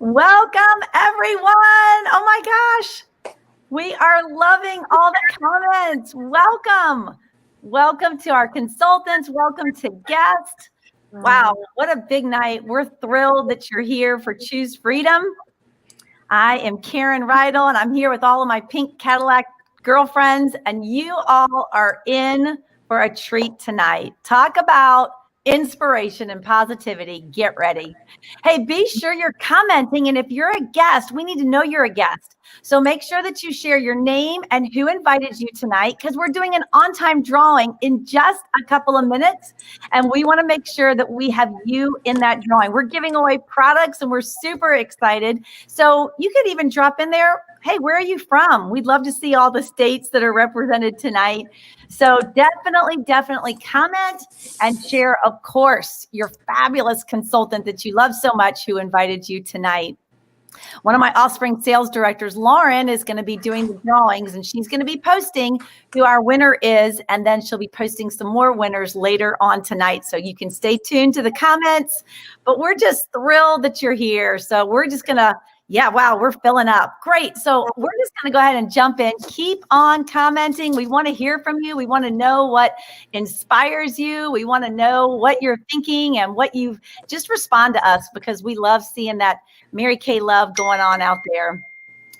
Welcome, everyone. Oh my gosh. We are loving all the comments. Welcome. Welcome to our consultants. Welcome to guests. Wow, what a big night. We're thrilled that you're here for Choose Freedom. I am Karen Rydell, and I'm here with all of my pink Cadillac girlfriends, and you all are in for a treat tonight. Talk about inspiration and positivity. Get ready. Hey, be sure you're commenting, and if you're a guest, we need to know you're a guest. So make sure that you share your name and who invited you tonight, because we're doing an on-time drawing in just a couple of minutes, and we want to make sure that we have you in that drawing. We're giving away products, and we're super excited. So you could even drop in there, hey, where are you from? We'd love to see all the states that are represented tonight. So definitely comment and share, of course, your fabulous consultant that you love so much who invited you tonight. One of my Offspring sales directors, Lauren, is going to be doing the drawings, and she's going to be posting who our winner is, and then she'll be posting some more winners later on tonight. So you can stay tuned to the comments, but we're just thrilled that you're here. So we're just going to, wow, we're filling up. Great. So we're just going to go ahead and jump in. Keep on commenting. We want to hear from you. We want to know what inspires you. We want to know what you're thinking and what you've just respond to us, because we love seeing that Mary Kay love going on out there.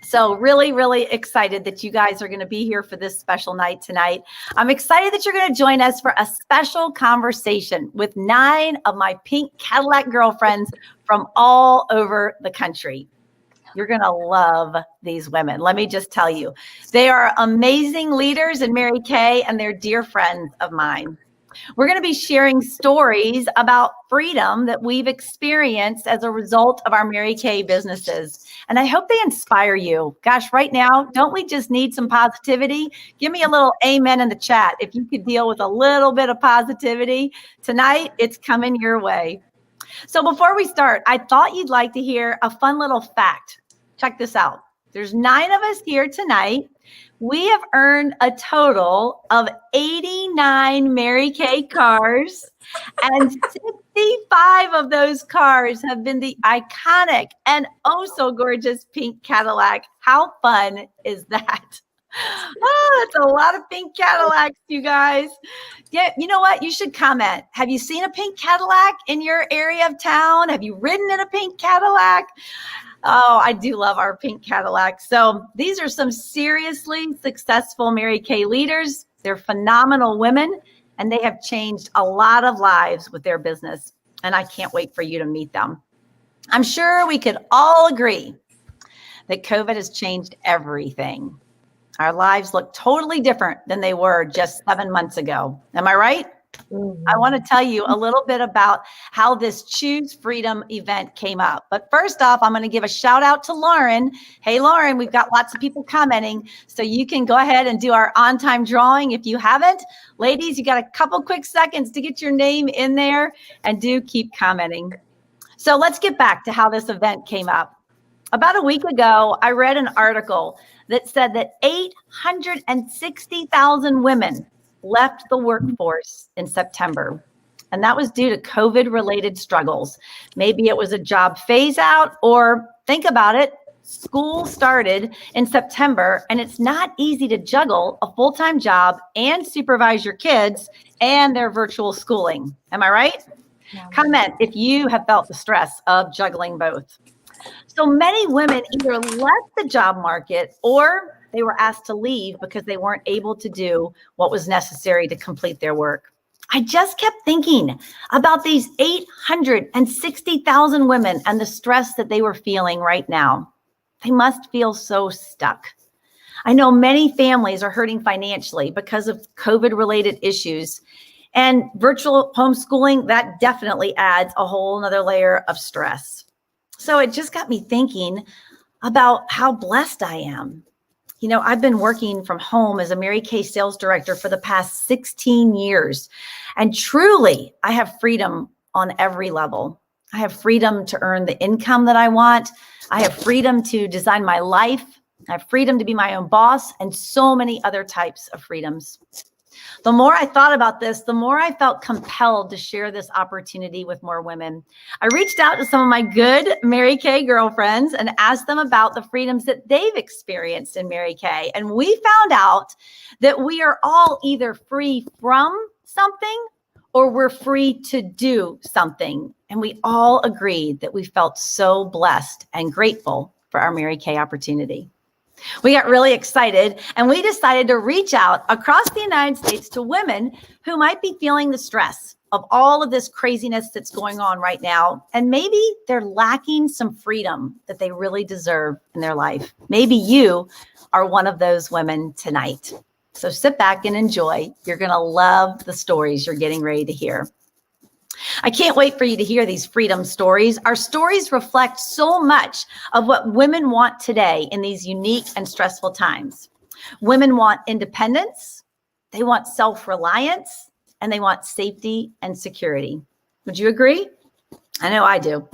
So really excited that you guys are going to be here for this special night tonight. I'm excited that you're going to join us for a special conversation with 9 of my pink Cadillac girlfriends from all over the country. You're going to love these women. Let me just tell you, they are amazing leaders in Mary Kay, and they're dear friends of mine. We're going to be sharing stories about freedom that we've experienced as a result of our Mary Kay businesses. And I hope they inspire you. Gosh, right now, don't we just need some positivity? Give me a little amen in the chat if you could deal with a little bit of positivity. Tonight, it's coming your way. So before we start, I thought you'd like to hear a fun little fact. Check this out. There's 9 of us here tonight. We have earned a total of 89 Mary Kay cars, and 65 of those cars have been the iconic and oh so gorgeous pink Cadillac. How fun is that? Oh, that's a lot of pink Cadillacs, you guys. Yeah, you know what? You should comment. Have you seen a pink Cadillac in your area of town? Have you ridden in a pink Cadillac? Oh, I do love our pink Cadillac. So these are some seriously successful Mary Kay leaders. They're phenomenal women, and they have changed a lot of lives with their business. And I can't wait for you to meet them. I'm sure we could all agree that COVID has changed everything. Our lives look totally different than they were just 7 months ago. Am I right? Mm-hmm. I want to tell you a little bit about how this Choose Freedom event came up. But first off, I'm going to give a shout out to Lauren. Hey, Lauren, we've got lots of people commenting, so you can go ahead and do our on-time drawing if you haven't. Ladies, you got a couple quick seconds to get your name in there, and do keep commenting. So let's get back to how this event came up. About a week ago, I read an article that said that 860,000 women left the workforce in September. And that was due to COVID-related struggles. Maybe it was a job phase out, or think about it, school started in September, and it's not easy to juggle a full-time job and supervise your kids and their virtual schooling. Am I right? Yeah. Comment if you have felt the stress of juggling both. So many women either left the job market, or they were asked to leave because they weren't able to do what was necessary to complete their work. I just kept thinking about these 860,000 women and the stress that they were feeling right now. They must feel so stuck. I know many families are hurting financially because of COVID-related issues, and virtual homeschooling, that definitely adds a whole nother layer of stress. So it just got me thinking about how blessed I am. You know, I've been working from home as a Mary Kay sales director for the past 16 years. And truly, I have freedom on every level. I have freedom to earn the income that I want. I have freedom to design my life. I have freedom to be my own boss, and so many other types of freedoms. The more I thought about this, the more I felt compelled to share this opportunity with more women. I reached out to some of my good Mary Kay girlfriends and asked them about the freedoms that they've experienced in Mary Kay. And we found out that we are all either free from something or we're free to do something. And we all agreed that we felt so blessed and grateful for our Mary Kay opportunity. We got really excited and we decided to reach out across the United States to women who might be feeling the stress of all of this craziness that's going on right now. And maybe they're lacking some freedom that they really deserve in their life. Maybe you are one of those women tonight. So sit back and enjoy. You're going to love the stories you're getting ready to hear. I can't wait for you to hear these freedom stories. Our stories reflect so much of what women want today in these unique and stressful times. Women want independence, they want self-reliance, and they want safety and security. Would you agree? I know I do.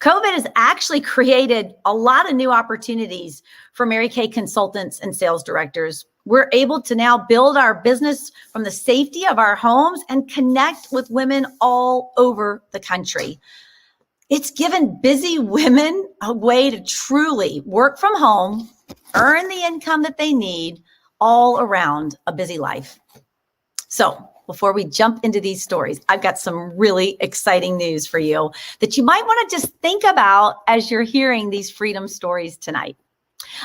COVID has actually created a lot of new opportunities for Mary Kay consultants and sales directors. We're able to now build our business from the safety of our homes and connect with women all over the country. It's given busy women a way to truly work from home, earn the income that they need all around a busy life. So before we jump into these stories, I've got some really exciting news for you that you might want to just think about as you're hearing these freedom stories tonight.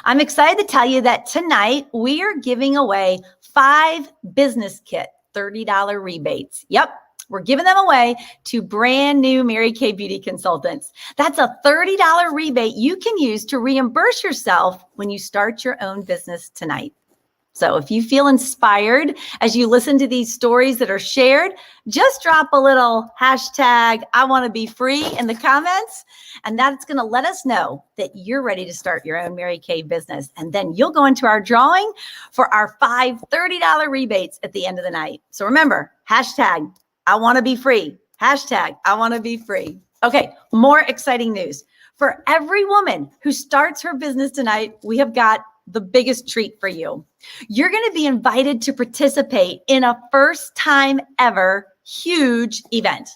I'm excited to tell you that tonight we are giving away 5 business kit $30 rebates. Yep, we're giving them away to brand new Mary Kay Beauty consultants. That's a $30 rebate you can use to reimburse yourself when you start your own business tonight. So if you feel inspired as you listen to these stories that are shared, just drop a little hashtag I want to be free in the comments. And that's going to let us know that you're ready to start your own Mary Kay business. And then you'll go into our drawing for our 5 $30 rebates at the end of the night. So remember, hashtag I want to be free. Hashtag I want to be free. Okay, more exciting news. For every woman who starts her business tonight, we have got the biggest treat for you. You're going to be invited to participate in a first time ever huge event.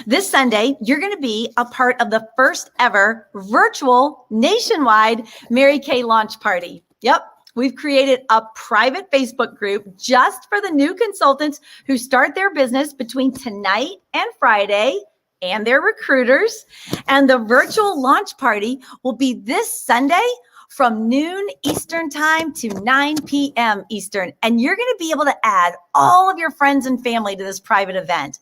This Sunday, you're going to be a part of the first ever virtual nationwide Mary Kay launch party. Yep. We've created a private Facebook group just for the new consultants who start their business between tonight and Friday and their recruiters. And the virtual launch party will be this Sunday from noon Eastern time to 9 p.m. Eastern. And you're going to be able to add all of your friends and family to this private event.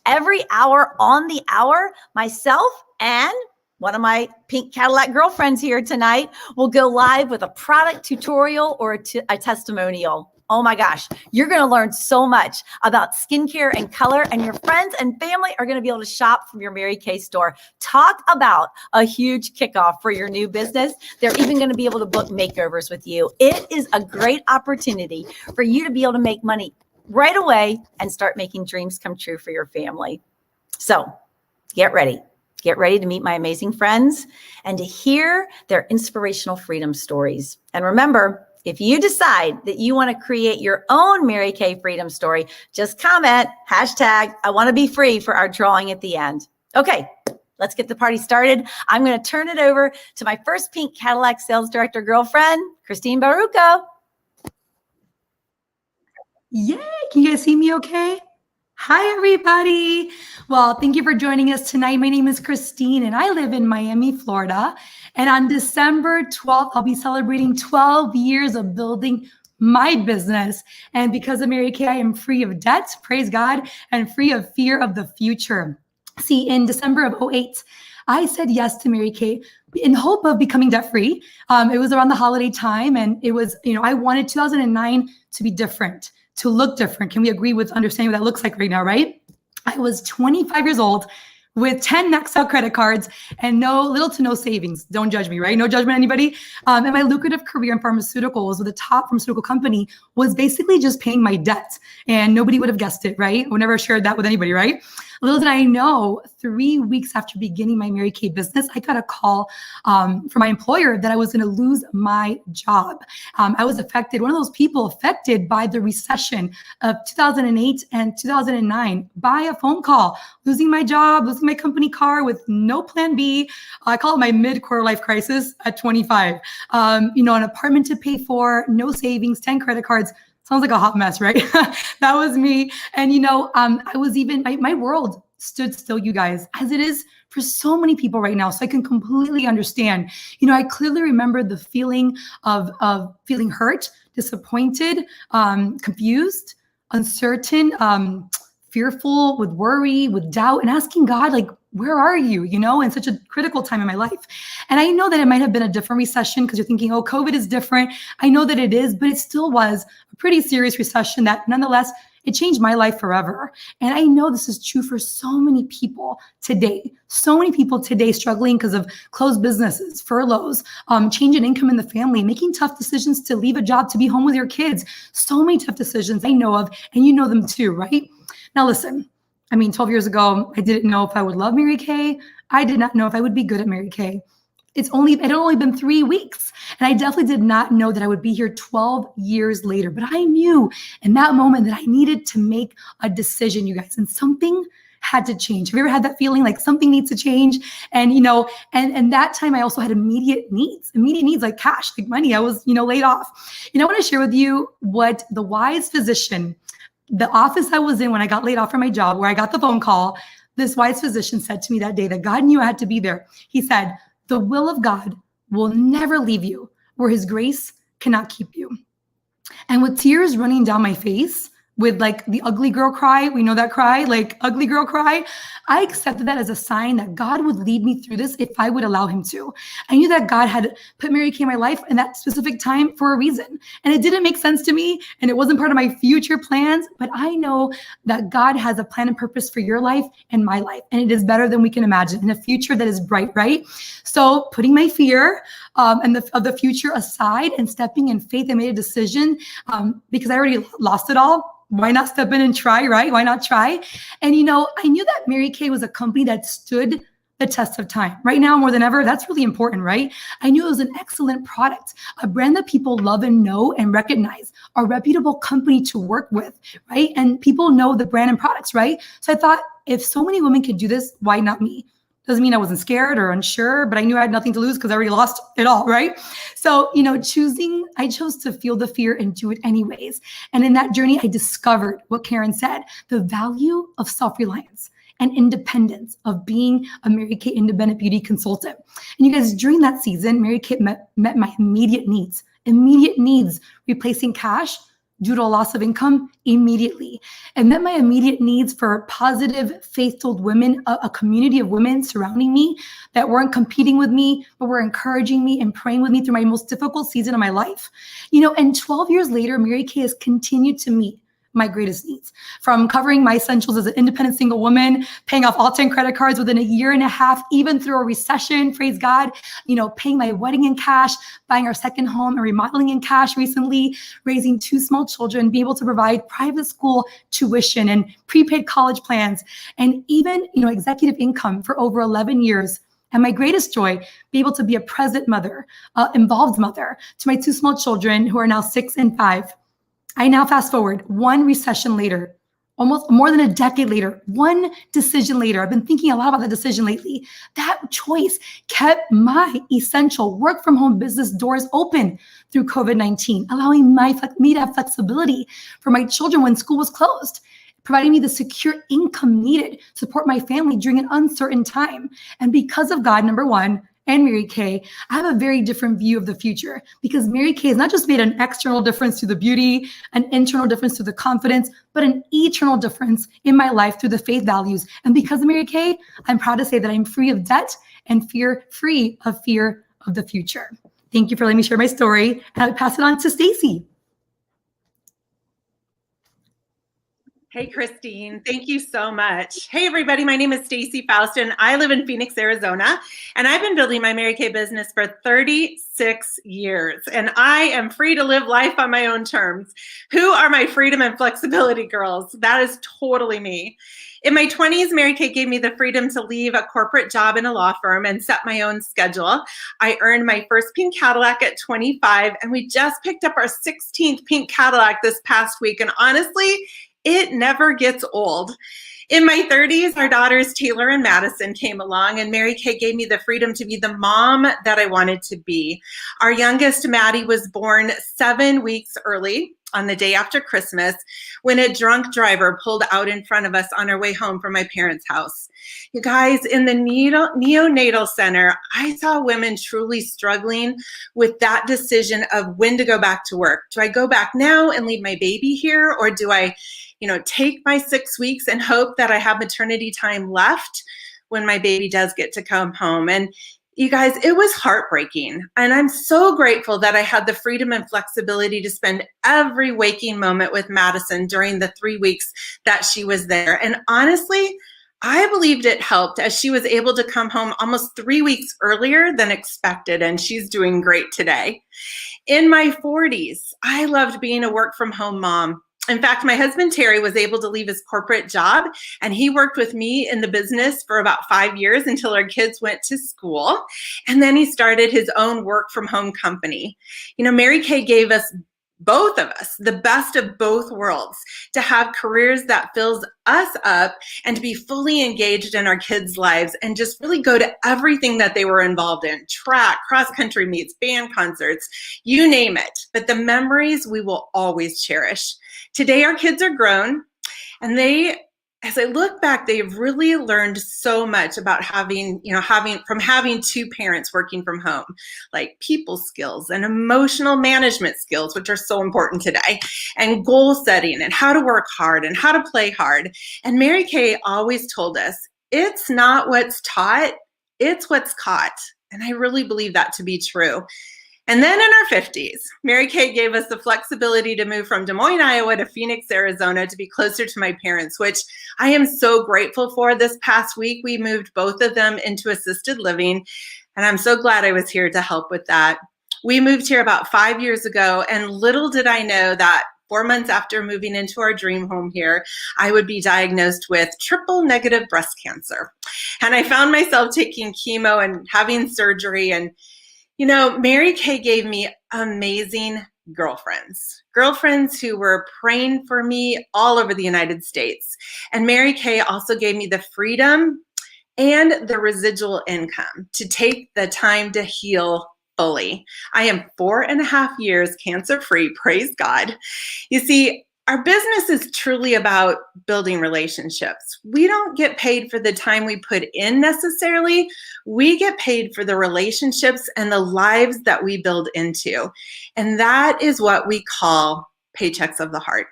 Every hour on the hour, myself and one of my pink Cadillac girlfriends here tonight will go live with a product tutorial or a testimonial. Oh my gosh, you're going to learn so much about skincare and color, and your friends and family are going to be able to shop from your Mary Kay store. Talk about a huge kickoff for your new business. They're even going to be able to book makeovers with you. It is a great opportunity for you to be able to make money right away and start making dreams come true for your family. So get ready. Get ready to meet my amazing friends and to hear their inspirational freedom stories. And remember, if you decide that you want to create your own Mary Kay freedom story, just comment hashtag I want to be free for our drawing at the end. Okay, let's get the party started. I'm going to turn it over to my first pink Cadillac sales director girlfriend, Christine Baruco. Yay, can you guys see me okay? Hi, everybody. Well, thank you for joining us tonight. My name is Christine, and I live in Miami, Florida. And on December 12th, I'll be celebrating 12 years of building my business. And because of Mary Kay, I am free of debt, praise God, and free of fear of the future. See, in December of 2008, I said yes to Mary Kay in hope of becoming debt-free. It was around the holiday time, and it was, I wanted 2009 to be different, to look different. Can we agree with understanding what that looks like right now, right? I was 25 years old with 10 maxed out credit cards and little to no savings. Don't judge me, right? No judgment, anybody. And my lucrative career in pharmaceuticals with a top pharmaceutical company was basically just paying my debt. And nobody would have guessed it, right? I would never have shared that with anybody, right? Little did I know, 3 weeks after beginning my Mary Kay business, I got a call from my employer that I was going to lose my job. I was affected, one of those people affected by the recession of 2008 and 2009 by a phone call, losing my job, losing my company car with no plan B. I call it my mid-quarter life crisis at 25. An apartment to pay for, no savings, 10 credit cards. Sounds like a hot mess, right? That was me. And, I was my world stood still, you guys, as it is for so many people right now. So I can completely understand. I clearly remember the feeling of feeling hurt, disappointed, confused, uncertain, fearful, with worry, with doubt, and asking God, like, where are you, in such a critical time in my life? And I know that it might have been a different recession because you're thinking, oh, COVID is different. I know that it is, but it still was a pretty serious recession that nonetheless, it changed my life forever. And I know this is true for so many people today. So many people today struggling because of closed businesses, furloughs, change in income in the family, making tough decisions to leave a job, to be home with your kids. So many tough decisions I know of, and you know them too, right? Now listen, 12 years ago, I didn't know if I would love Mary Kay. I did not know if I would be good at Mary Kay. It had only been 3 weeks. And I definitely did not know that I would be here 12 years later. But I knew in that moment that I needed to make a decision, you guys, and something had to change. Have you ever had that feeling like something needs to change? And, and that time I also had immediate needs like cash, like money. I was, laid off. I want to share with you what the wise physician, the office I was in when I got laid off from my job, where I got the phone call, this wise physician said to me that day that God knew I had to be there. He said, the will of God will never leave you where his grace cannot keep you. And with tears running down my face, with like the ugly girl cry, we know that cry, like ugly girl cry, I accepted that as a sign that God would lead me through this if I would allow him to. I knew that God had put Mary Kay in my life in that specific time for a reason. And it didn't make sense to me, and it wasn't part of my future plans, but I know that God has a plan and purpose for your life and my life, and it is better than we can imagine, in a future that is bright, right? So putting my fear of the future aside and stepping in faith, I made a decision because I already lost it all. Why not step in and try, right? Why not try? And, I knew that Mary Kay was a company that stood the test of time. Right now, more than ever, that's really important, right? I knew it was an excellent product, a brand that people love and know and recognize, a reputable company to work with, right? And people know the brand and products, right? So I thought, if so many women could do this, why not me? Doesn't mean I wasn't scared or unsure, but I knew I had nothing to lose because I already lost it all, right? So, I chose to feel the fear and do it anyways. And in that journey, I discovered what Karen said, the value of self-reliance and independence of being a Mary Kay independent beauty consultant. And you guys, during that season, Mary Kay met my immediate needs, replacing cash due to a loss of income immediately, and met my immediate needs for positive, faith-filled women, a community of women surrounding me that weren't competing with me, but were encouraging me and praying with me through my most difficult season of my life. And 12 years later, Mary Kay has continued to meet my greatest needs, from covering my essentials as an independent single woman, paying off all 10 credit cards within a year and a half, even through a recession, praise God, paying my wedding in cash, buying our second home and remodeling in cash recently, raising 2 small children, be able to provide private school tuition and prepaid college plans, and even, executive income for over 11 years. And my greatest joy, be able to be a present mother, involved mother to my 2 small children who are now 6 and 5. I now fast forward 1 recession later, almost more than a decade later, 1 decision later. I've been thinking a lot about that decision lately. That choice kept my essential work from home business doors open through COVID-19, allowing me to have flexibility for my children when school was closed, providing me the secure income needed to support my family during an uncertain time. And because of God, number one, and Mary Kay, I have a very different view of the future, because Mary Kay has not just made an external difference to the beauty, an internal difference to the confidence, but an eternal difference in my life through the faith values. And because of Mary Kay, I'm proud to say that I'm free of debt and free of fear of the future. Thank you for letting me share my story, and I'll pass it on to Stacy. Hey, Christine, thank you so much. Hey, everybody, my name is Stacy Faust, and I live in Phoenix, Arizona, and I've been building my Mary Kay business for 36 years, and I am free to live life on my own terms. Who are my freedom and flexibility girls? That is totally me. In my 20s, Mary Kay gave me the freedom to leave a corporate job in a law firm and set my own schedule. I earned my first pink Cadillac at 25, and we just picked up our 16th pink Cadillac this past week, and honestly, it never gets old. In my 30s, our daughters Taylor and Madison came along, and Mary Kay gave me the freedom to be the mom that I wanted to be. Our youngest, Maddie, was born 7 weeks early on the day after Christmas when a drunk driver pulled out in front of us on our way home from my parents' house. You guys, in the neonatal center, I saw women truly struggling with that decision of when to go back to work. Do I go back now and leave my baby here, or do I take my 6 weeks and hope that I have maternity time left when my baby does get to come home? And you guys, it was heartbreaking. And I'm so grateful that I had the freedom and flexibility to spend every waking moment with Madison during the 3 weeks that she was there. And honestly, I believed it helped, as she was able to come home almost 3 weeks earlier than expected, and she's doing great today. In my 40s, I loved being a work from home mom. In fact, my husband, Terry, was able to leave his corporate job, and he worked with me in the business for about 5 years until our kids went to school. And then he started his own work from home company. Mary Kay gave us, both of us, the best of both worlds, to have careers that fills us up and to be fully engaged in our kids' lives and just really go to everything that they were involved in: track, cross-country meets, band concerts, you name it. But the memories we will always cherish. Today, our kids are grown, and as I look back, they've really learned so much about having two parents working from home, like people skills and emotional management skills, which are so important today, and goal setting and how to work hard and how to play hard. And Mary Kay always told us, it's not what's taught, it's what's caught. And I really believe that to be true. And then in our 50s, Mary Kay gave us the flexibility to move from Des Moines, Iowa to Phoenix, Arizona to be closer to my parents, which I am so grateful for. This past week, we moved both of them into assisted living, and I'm so glad I was here to help with that. We moved here about 5 years ago, and little did I know that 4 months after moving into our dream home here, I would be diagnosed with triple negative breast cancer. And I found myself taking chemo and having surgery, and Mary Kay gave me amazing girlfriends who were praying for me all over the United States. And Mary Kay also gave me the freedom and the residual income to take the time to heal fully. I am 4.5 years cancer-free, praise God. You see, our business is truly about building relationships. We don't get paid for the time we put in necessarily. We get paid for the relationships and the lives that we build into. And that is what we call paychecks of the heart.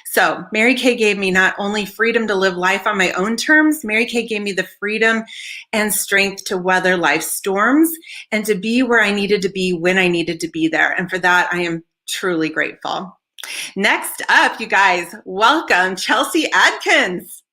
So Mary Kay gave me not only freedom to live life on my own terms, Mary Kay gave me the freedom and strength to weather life's storms and to be where I needed to be when I needed to be there. And for that, I am truly grateful. Next up, you guys, welcome Chelsea Adkins.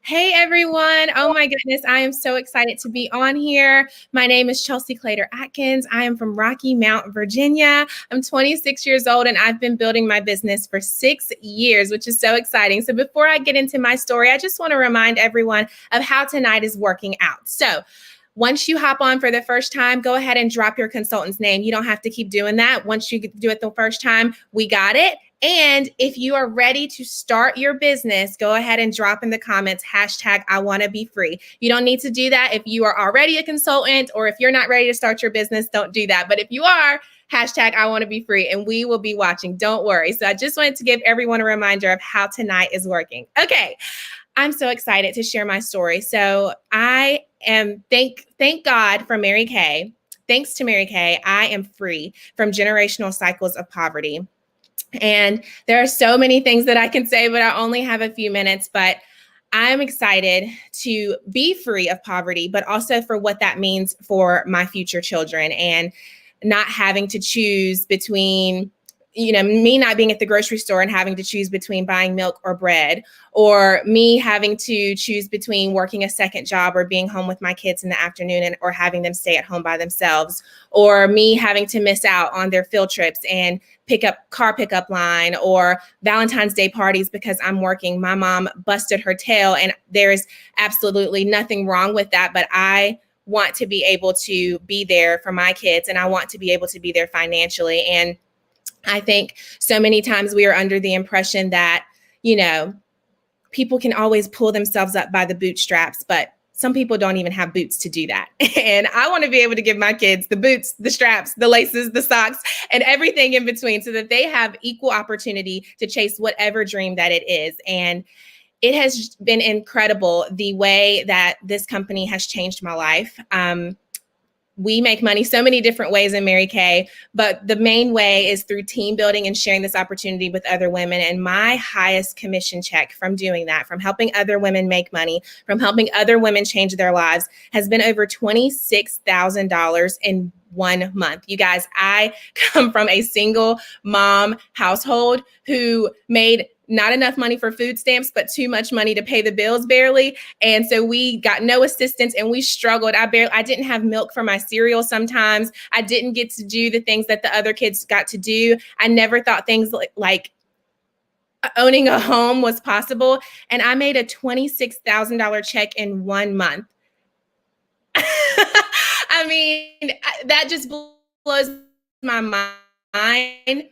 Hey everyone. Oh my goodness. I am so excited to be on here. My name is Chelsea Claytor Atkins. I am from Rocky Mount, Virginia. I'm 26 years old and I've been building my business for 6 years, which is so exciting. So before I get into my story, I just want to remind everyone of how tonight is working out. So once you hop on for the first time, go ahead and drop your consultant's name. You don't have to keep doing that. Once you do it the first time, we got it. And if you are ready to start your business, go ahead and drop in the comments, #IWannaBeFree. You don't need to do that if you are already a consultant, or if you're not ready to start your business, don't do that. But if you are, #IWannaBeFree, and we will be watching. Don't worry. So I just wanted to give everyone a reminder of how tonight is working. Okay. I'm so excited to share my story. So I am, thank God for Mary Kay. Thanks to Mary Kay, I am free from generational cycles of poverty. And there are so many things that I can say, but I only have a few minutes. But I'm excited to be free of poverty, but also for what that means for my future children, and not having to choose between me not being at the grocery store and having to choose between buying milk or bread, or me having to choose between working a second job or being home with my kids in the afternoon or having them stay at home by themselves, or me having to miss out on their field trips and car pickup line or Valentine's Day parties because I'm working. My mom busted her tail, and there's absolutely nothing wrong with that. But I want to be able to be there for my kids, and I want to be able to be there financially. And I think so many times we are under the impression that, people can always pull themselves up by the bootstraps, but some people don't even have boots to do that. And I want to be able to give my kids the boots, the straps, the laces, the socks, and everything in between so that they have equal opportunity to chase whatever dream that it is. And it has been incredible the way that this company has changed my life. We make money so many different ways in Mary Kay, but the main way is through team building and sharing this opportunity with other women. And my highest commission check from doing that, from helping other women make money, from helping other women change their lives, has been over $26,000 in 1 month. You guys, I come from a single mom household who made not enough money for food stamps, but too much money to pay the bills barely. And so we got no assistance and we struggled. I didn't have milk for my cereal sometimes. I didn't get to do the things that the other kids got to do. I never thought things like owning a home was possible. And I made a $26,000 check in 1 month. I mean, that just blows my mind.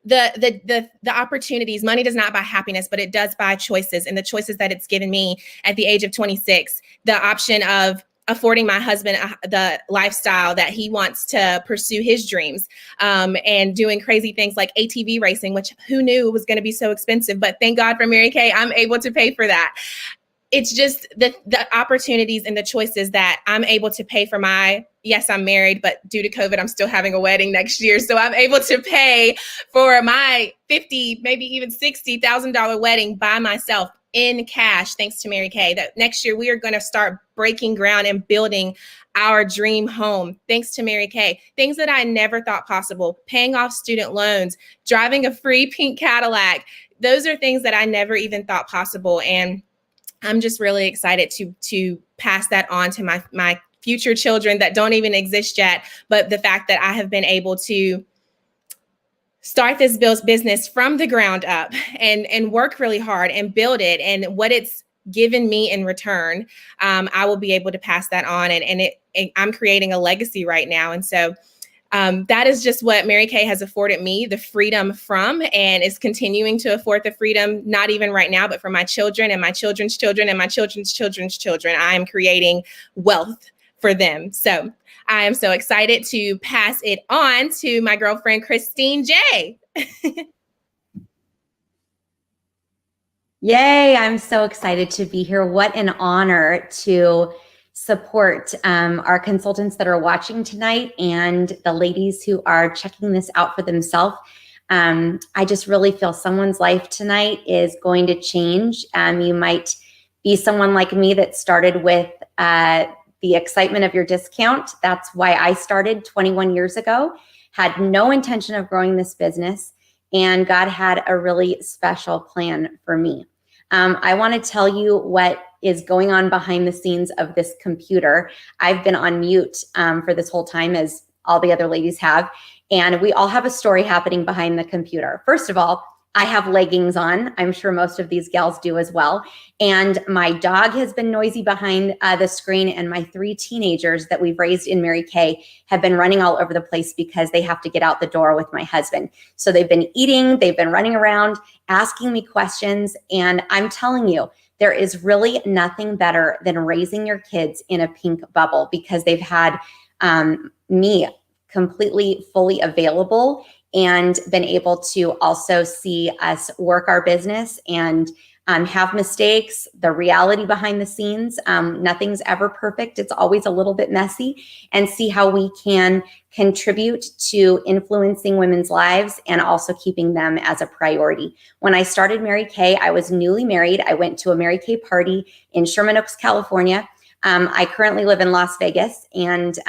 The opportunities, money does not buy happiness, but it does buy choices. And the choices that it's given me at the age of 26, the option of affording my husband the lifestyle that he wants to pursue his dreams, and doing crazy things like ATV racing, which who knew was going to be so expensive, but thank God for Mary Kay, I'm able to pay for that. It's just the opportunities and the choices that I'm able to pay for yes, I'm married, but due to COVID, I'm still having a wedding next year. So I'm able to pay for my $50,000, maybe even $60,000 wedding by myself in cash, thanks to Mary Kay. That next year we are going to start breaking ground and building our dream home, thanks to Mary Kay. Things that I never thought possible, paying off student loans, driving a free pink Cadillac. Those are things that I never even thought possible. And I'm just really excited to pass that on to my future children that don't even exist yet. But the fact that I have been able to start this business from the ground up and work really hard and build it, and what it's given me in return, I will be able to pass that on. And I'm creating a legacy right now. And so that is just what Mary Kay has afforded me the freedom from, and is continuing to afford the freedom, not even right now, but for my children and my children's children and my children's children's children. I am creating wealth for them. So I am so excited to pass it on to my girlfriend, Christine J. Yay, I'm so excited to be here. What an honor to support our consultants that are watching tonight and the ladies who are checking this out for themselves. I just really feel someone's life tonight is going to change. You might be someone like me that started with the excitement of your discount. That's why I started 21 years ago, had no intention of growing this business, and God had a really special plan for me. I want to tell you what is going on behind the scenes of this computer. I've been on mute for this whole time, as all the other ladies have, and we all have a story happening behind the computer. First of all, I have leggings on. I'm sure most of these gals do as well. And my dog has been noisy behind the screen, and my 3 teenagers that we've raised in Mary Kay have been running all over the place because they have to get out the door with my husband. So they've been eating, they've been running around, asking me questions. And I'm telling you, there is really nothing better than raising your kids in a pink bubble, because they've had me completely fully available and been able to also see us work our business and have mistakes, the reality behind the scenes. Nothing's ever perfect. It's always a little bit messy, and see how we can contribute to influencing women's lives and also keeping them as a priority. When I started Mary Kay, I was newly married. I went to a Mary Kay party in Sherman Oaks, California. I currently live in Las Vegas, and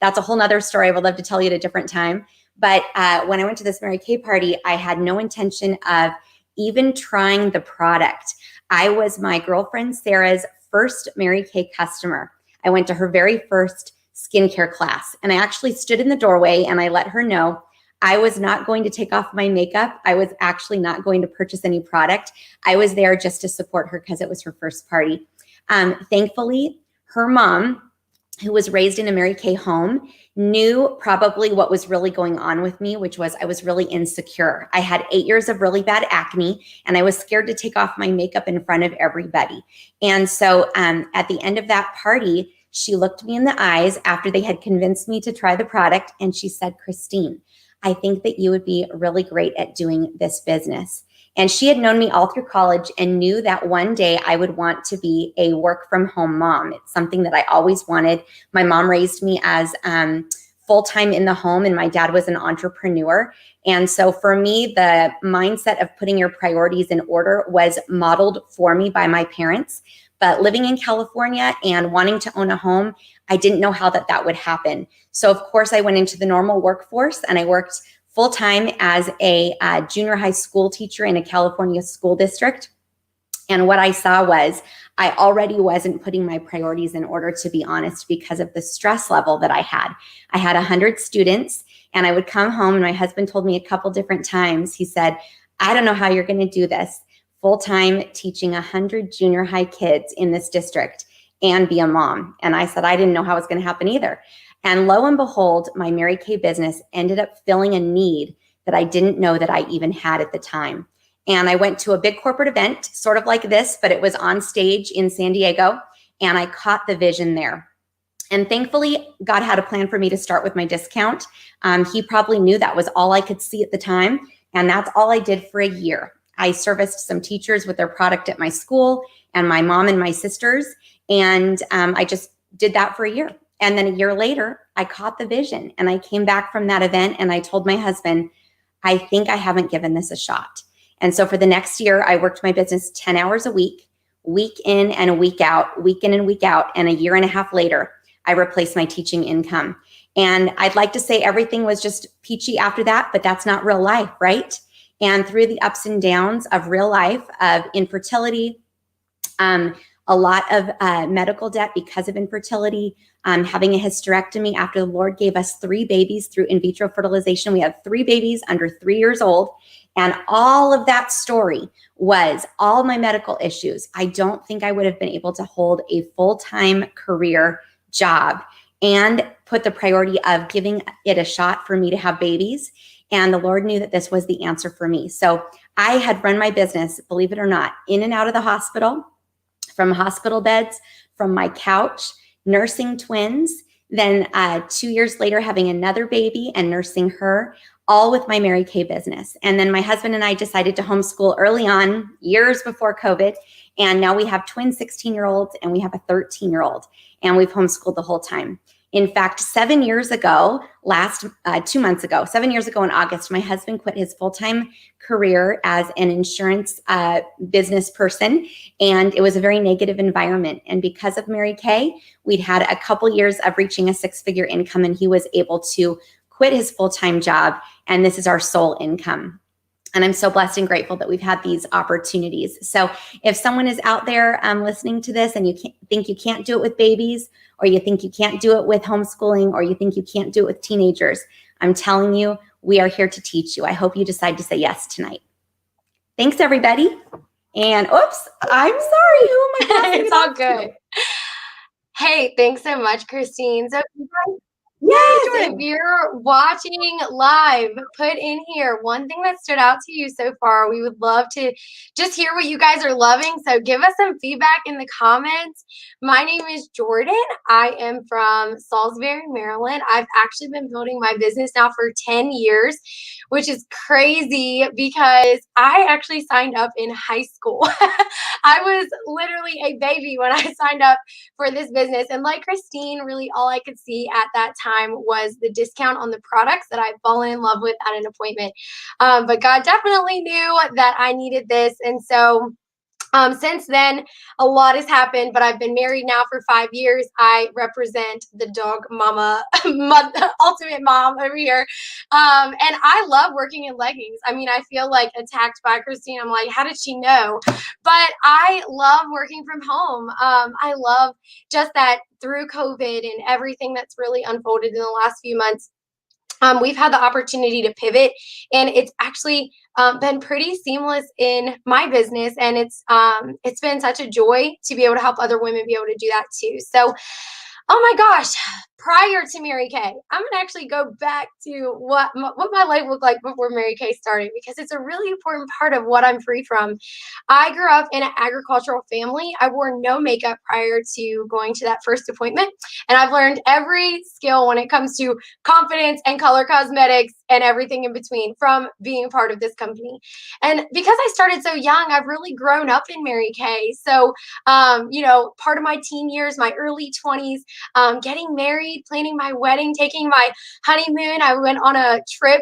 that's a whole nother story I would love to tell you at a different time. But when I went to this Mary Kay party, I had no intention of even trying the product. I was my girlfriend Sarah's first Mary Kay customer. I went to her very first skincare class, and I actually stood in the doorway and I let her know I was not going to take off my makeup. I was actually not going to purchase any product. I was there just to support her because it was her first party. Thankfully, her mom, who was raised in a Mary Kay home, knew probably what was really going on with me, which was I was really insecure. I had 8 years of really bad acne, and I was scared to take off my makeup in front of everybody. And so at the end of that party, she looked me in the eyes after they had convinced me to try the product, and she said, "Christine, I think that you would be really great at doing this business." And she had known me all through college and knew that one day I would want to be a work from home mom. It's something that I always wanted. My mom raised me as full-time in the home, and my dad was an entrepreneur. And so for me, the mindset of putting your priorities in order was modeled for me by my parents. But living in California and wanting to own a home, I didn't know how that would happen. So of course I went into the normal workforce, and I worked full-time as a junior high school teacher in a California school district. And what I saw was I already wasn't putting my priorities in order, to be honest, because of the stress level that I had. I had 100 students, and I would come home, and my husband told me a couple different times, he said, "I don't know how you're going to do this, full-time teaching 100 junior high kids in this district and be a mom." And I said, I didn't know how it was going to happen either. And lo and behold, my Mary Kay business ended up filling a need that I didn't know that I even had at the time. And I went to a big corporate event, sort of like this, but it was on stage in San Diego, and I caught the vision there. And thankfully, God had a plan for me to start with my discount. He probably knew that was all I could see at the time, and that's all I did for a year. I serviced some teachers with their product at my school, and my mom and my sisters, and I just did that for a year. And then a year later, I caught the vision, and I came back from that event, and I told my husband, I think I haven't given this a shot. And so for the next year, I worked my business 10 hours a week in and a week out, week in and week out. And a year and a half later, I replaced my teaching income. And I'd like to say everything was just peachy after that, but that's not real life, right? And through the ups and downs of real life, of infertility, a lot of medical debt because of infertility, having a hysterectomy after the Lord gave us 3 babies through in vitro fertilization. We had 3 babies under 3 years old. And all of that story was all my medical issues. I don't think I would have been able to hold a full-time career job and put the priority of giving it a shot for me to have babies. And the Lord knew that this was the answer for me. So I had run my business, believe it or not, in and out of the hospital, from hospital beds, from my couch, nursing twins, then 2 years later having another baby and nursing her, all with my Mary Kay business. And then my husband and I decided to homeschool early on, years before COVID. And now we have twin 16-year-olds and we have a 13-year-old. And we've homeschooled the whole time. In fact, 7 years ago, 2 months ago, 7 years ago in August, my husband quit his full-time career as an insurance business person, and it was a very negative environment. And because of Mary Kay, we'd had a couple years of reaching a 6-figure income, and he was able to quit his full-time job, and this is our sole income. And I'm so blessed and grateful that we've had these opportunities. So if someone is out there listening to this and you think you can't do it with babies, or you think you can't do it with homeschooling, or you think you can't do it with teenagers, I'm telling you, we are here to teach you. I hope you decide to say yes tonight. Thanks, everybody. And oops, I'm sorry. Who am I passing It's it all off good. to? Hey, thanks so much, Christine. So Yay, if Jordan. you're watching live, put in here one thing that stood out to you so far. We would love to just hear what you guys are loving. So give us some feedback in the comments. My name is Jordan. I am from Salisbury, Maryland. I've actually been building my business now for 10 years, which is crazy because I actually signed up in high school. I was literally a baby when I signed up for this business. And like Christine, really all I could see at that time was the discount on the products that I'd fallen in love with at an appointment. But God definitely knew that I needed this. And so Since then, a lot has happened, but I've been married now for 5 years. I represent the dog mama, ultimate mom over here. And I love working in leggings. I mean, I feel like attacked by Christine. I'm like, how did she know? But I love working from home. I love just that through COVID and everything that's really unfolded in the last few months. We've had the opportunity to pivot, and it's actually been pretty seamless in my business, and it's been such a joy to be able to help other women be able to do that too. So, oh my gosh, prior to Mary Kay, I'm gonna actually go back to what my life looked like before Mary Kay started, because it's a really important part of what I'm free from. I grew up in an agricultural family. I wore no makeup prior to going to that first appointment, and I've learned every skill when it comes to confidence and color cosmetics and everything in between from being part of this company. And because I started so young, I've really grown up in Mary Kay. So, part of my teen years, my early 20s, getting married, planning my wedding, taking my honeymoon. I went on a trip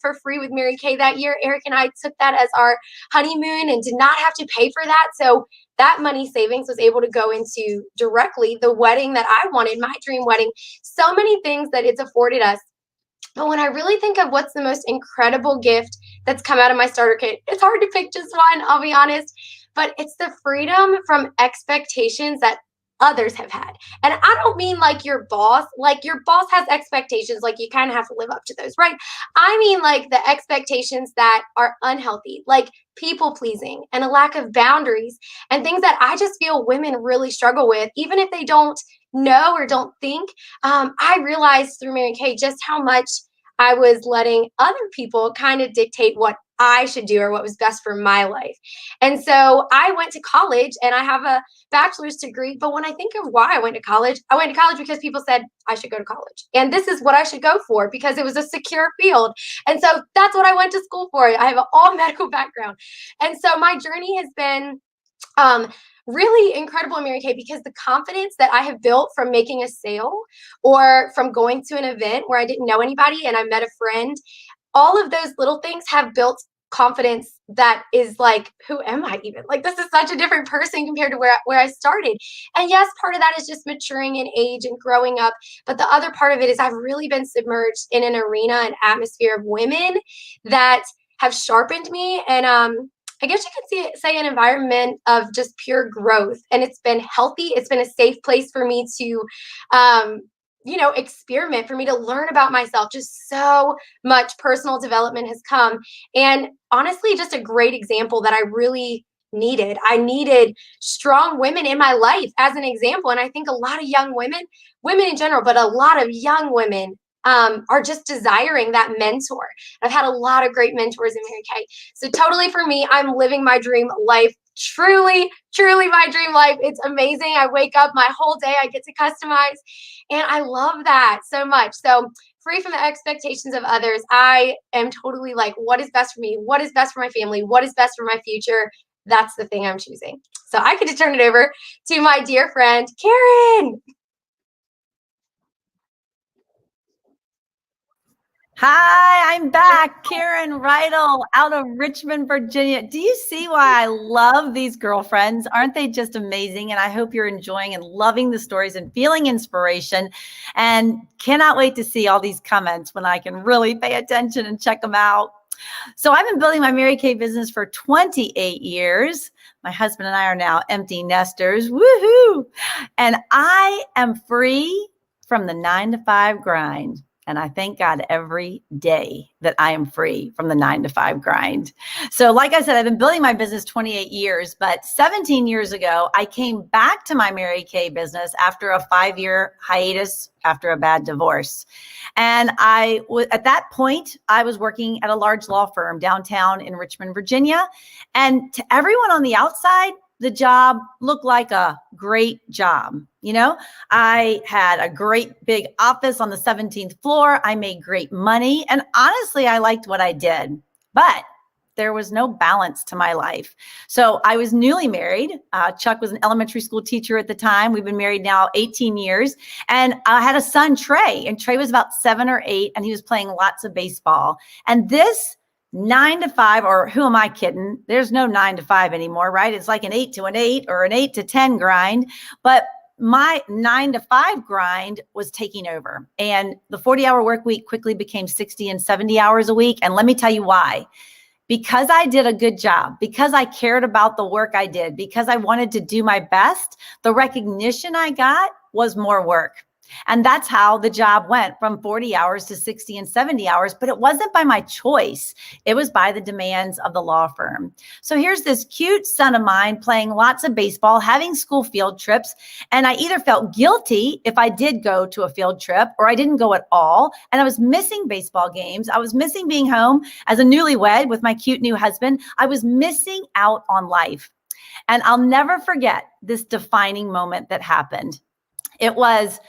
for free with Mary Kay that year. Eric and I took that as our honeymoon and did not have to pay for that. So that money savings was able to go into directly the wedding that I wanted, my dream wedding. So many things that it's afforded us. But when I really think of what's the most incredible gift that's come out of my starter kit, it's hard to pick just one, I'll be honest, but it's the freedom from expectations that others have had. And I don't mean like your boss has expectations, like you kind of have to live up to those, right? I mean like the expectations that are unhealthy, like people pleasing and a lack of boundaries and things that I just feel women really struggle with, even if they don't know or don't think. I realized through Mary Kay just how much I was letting other people kind of dictate what I should do or what was best for my life. And so I went to college, and I have a bachelor's degree. But when I think of why I went to college because people said I should go to college. And this is what I should go for because it was a secure field. And so that's what I went to school for. I have an all medical background. And so my journey has been really incredible in Mary Kay, because the confidence that I have built from making a sale or from going to an event where I didn't know anybody and I met a friend, all of those little things have built confidence that is like, who am I even? Like, this is such a different person compared to where I started. And yes, part of that is just maturing in age and growing up. But the other part of it is I've really been submerged in an arena and atmosphere of women that have sharpened me. And I guess you could say an environment of just pure growth. And it's been healthy. It's been a safe place for me to, experiment, for me to learn about myself. Just so much personal development has come. And honestly, just a great example that I really needed. I needed strong women in my life as an example. And I think a lot of young women in general, but a lot of young women are just desiring that mentor. I've had a lot of great mentors in Mary Kay. So totally for me, I'm living my dream life. Truly, truly my dream life. It's amazing. I wake up my whole day, I get to customize, and I love that so much. So free from the expectations of others, I am totally like, what is best for me? What is best for my family? What is best for my future? That's the thing I'm choosing. So I get to turn it over to my dear friend, Karen. Hi, I'm back. Karen Rydell out of Richmond, Virginia. Do you see why I love these girlfriends? Aren't they just amazing? And I hope you're enjoying and loving the stories and feeling inspiration, and cannot wait to see all these comments when I can really pay attention and check them out. So I've been building my Mary Kay business for 28 years. My husband and I are now empty nesters. Woohoo! And I am free from the 9-to-5 grind. And I thank God every day that I am free from the 9-to-5 grind. So like I said, I've been building my business 28 years, but 17 years ago, I came back to my Mary Kay business after a 5-year hiatus after a bad divorce. And at that point, I was working at a large law firm downtown in Richmond, Virginia. And to everyone on the outside, the job looked like a great job. I had a great big office on the 17th floor. I made great money. And honestly, I liked what I did, but there was no balance to my life. So I was newly married. Chuck was an elementary school teacher at the time. We've been married now 18 years. And I had a son, Trey, and Trey was about 7 or 8, and he was playing lots of baseball. And this 9 to 5, or who am I kidding? There's no 9 to 5 anymore, right? It's like an 8 to an 8 or an 8 to 10 grind. But my 9 to 5 grind was taking over. And the 40-hour work week quickly became 60 and 70 hours a week. And let me tell you why. Because I did a good job, because I cared about the work I did, because I wanted to do my best, the recognition I got was more work. And that's how the job went from 40 hours to 60 and 70 hours. But it wasn't by my choice. It was by the demands of the law firm. So here's this cute son of mine playing lots of baseball, having school field trips. And I either felt guilty if I did go to a field trip or I didn't go at all. And I was missing baseball games. I was missing being home as a newlywed with my cute new husband. I was missing out on life. And I'll never forget this defining moment that happened. It was